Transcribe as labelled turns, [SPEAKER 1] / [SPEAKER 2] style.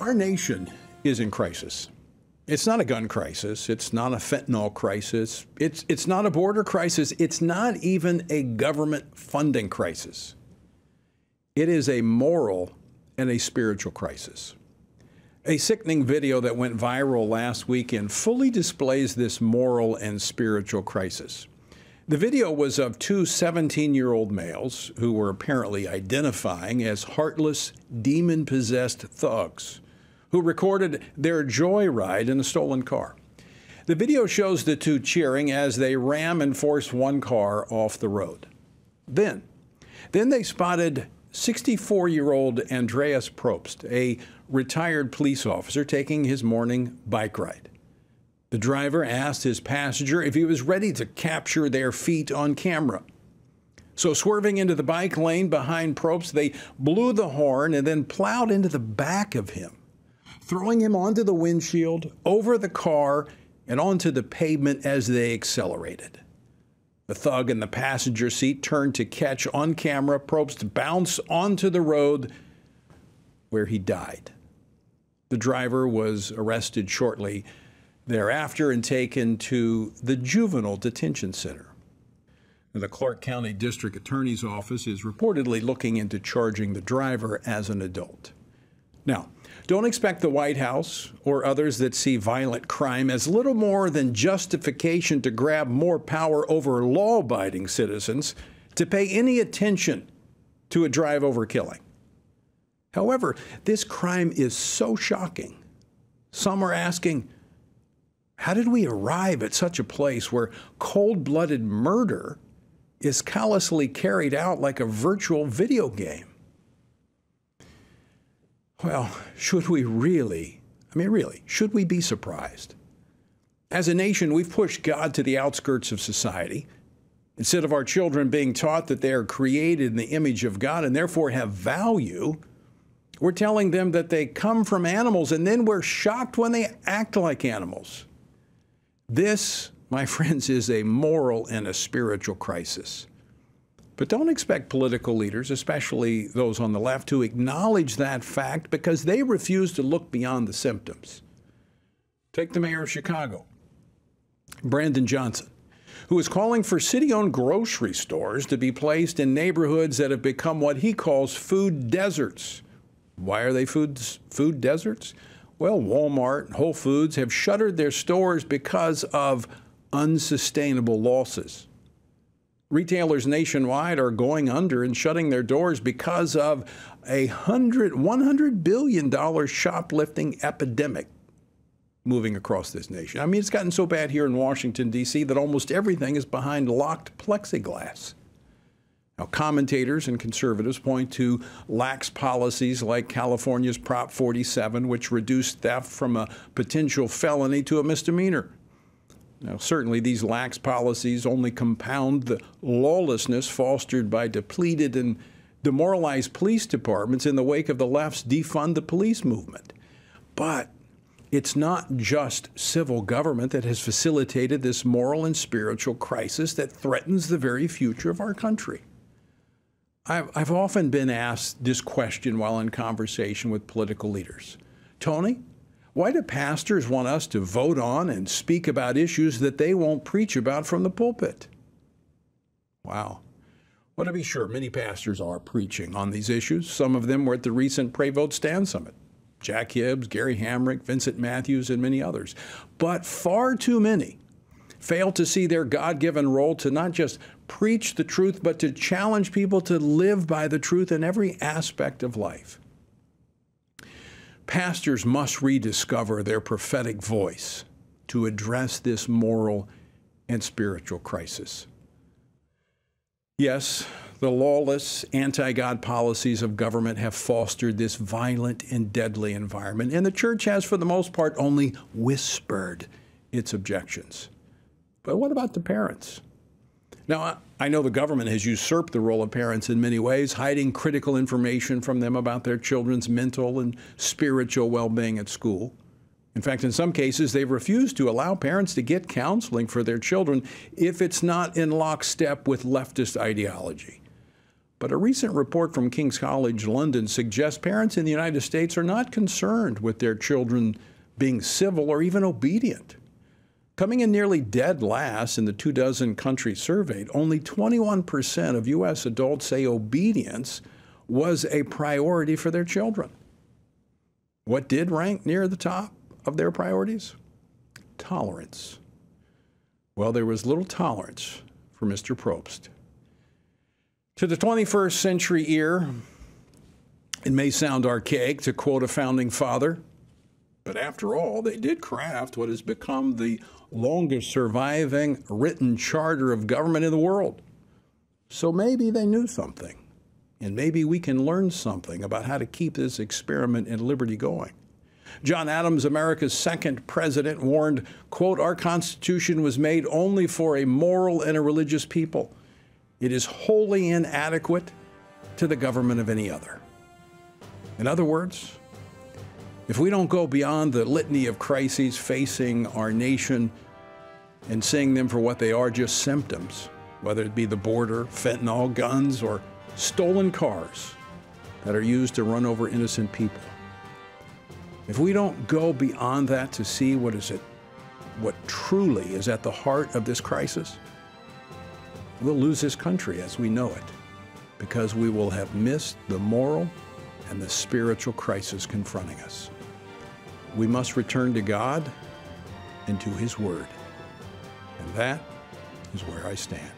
[SPEAKER 1] Our nation is in crisis. It's not a gun crisis. It's not a fentanyl crisis. It's not a border crisis. It's not even a government funding crisis. It is a moral and a spiritual crisis. A sickening video that went viral last weekend fully displays this moral and spiritual crisis. The video was of two 17-year-old males who were apparently identifying as heartless, demon-possessed thugs who recorded their joyride in a stolen car. The video shows the two cheering as they ram and force one car off the road. Then they spotted 64-year-old Andreas Probst, a retired police officer, taking his morning bike ride. The driver asked his passenger if he was ready to capture their feet on camera. So swerving into the bike lane behind Probst, they blew the horn and then plowed into the back of him, throwing him onto the windshield, over the car, and onto the pavement as they accelerated. The thug in the passenger seat turned to catch on camera Probst bounce onto the road, where he died. The driver was arrested shortly thereafter and taken to the juvenile detention center. The Clark County District Attorney's Office is reportedly looking into charging the driver as an adult. Now, don't expect the White House or others that see violent crime as little more than justification to grab more power over law-abiding citizens to pay any attention to a drive-over killing. However, this crime is so shocking. Some are asking, how did we arrive at such a place where cold-blooded murder is callously carried out like a virtual video game? Well, should we really, should we be surprised? As a nation, we've pushed God to the outskirts of society. Instead of our children being taught that they are created in the image of God and therefore have value, we're telling them that they come from animals, and then we're shocked when they act like animals. This, my friends, is a moral and a spiritual crisis. But don't expect political leaders, especially those on the left, to acknowledge that fact because they refuse to look beyond the symptoms. Take the mayor of Chicago, Brandon Johnson, who is calling for city-owned grocery stores to be placed in neighborhoods that have become what he calls food deserts. Why are they food deserts? Well, Walmart and Whole Foods have shuttered their stores because of unsustainable losses. Retailers nationwide are going under and shutting their doors because of a $100 billion shoplifting epidemic moving across this nation. I mean, it's gotten so bad here in Washington, D.C., that almost everything is behind locked plexiglass. Now, commentators and conservatives point to lax policies like California's Prop 47, which reduced theft from a potential felony to a misdemeanor. Now, certainly these lax policies only compound the lawlessness fostered by depleted and demoralized police departments in the wake of the left's defund the police movement. But it's not just civil government that has facilitated this moral and spiritual crisis that threatens the very future of our country. I've often been asked this question while in conversation with political leaders. Tony, why do pastors want us to vote on and speak about issues that they won't preach about from the pulpit? Wow. Well, to be sure, many pastors are preaching on these issues. Some of them were at the recent Pray Vote Stand Summit. Jack Hibbs, Gary Hamrick, Vincent Matthews, and many others. But far too many fail to see their God-given role to not just preach the truth, but to challenge people to live by the truth in every aspect of life. Pastors must rediscover their prophetic voice to address this moral and spiritual crisis. Yes, the lawless, anti-God policies of government have fostered this violent and deadly environment, and the church has, for the most part, only whispered its objections. But what about the parents? Now, I know the government has usurped the role of parents in many ways, hiding critical information from them about their children's mental and spiritual well-being at school. In fact, in some cases, they've refused to allow parents to get counseling for their children if it's not in lockstep with leftist ideology. But a recent report from King's College London suggests parents in the United States are not concerned with their children being civil or even obedient. Coming in nearly dead last in the 24 countries surveyed, only 21% of U.S. adults say obedience was a priority for their children. What did rank near the top of their priorities? Tolerance. Well, there was little tolerance for Mr. Probst. To the 21st century ear, it may sound archaic to quote a founding father, but after all, they did craft what has become the longest surviving written charter of government in the world. So maybe they knew something, and maybe we can learn something about how to keep this experiment in liberty going. John Adams, America's second president, warned, quote, "Our Constitution was made only for a moral and a religious people. It is wholly inadequate to the government of any other." In other words, if we don't go beyond the litany of crises facing our nation and seeing them for what they are, just symptoms, whether it be the border, fentanyl, guns, or stolen cars that are used to run over innocent people, if we don't go beyond that to see what truly is at the heart of this crisis, we'll lose this country as we know it, because we will have missed the moral and the spiritual crisis confronting us. We must return to God and to His Word. And that is where I stand.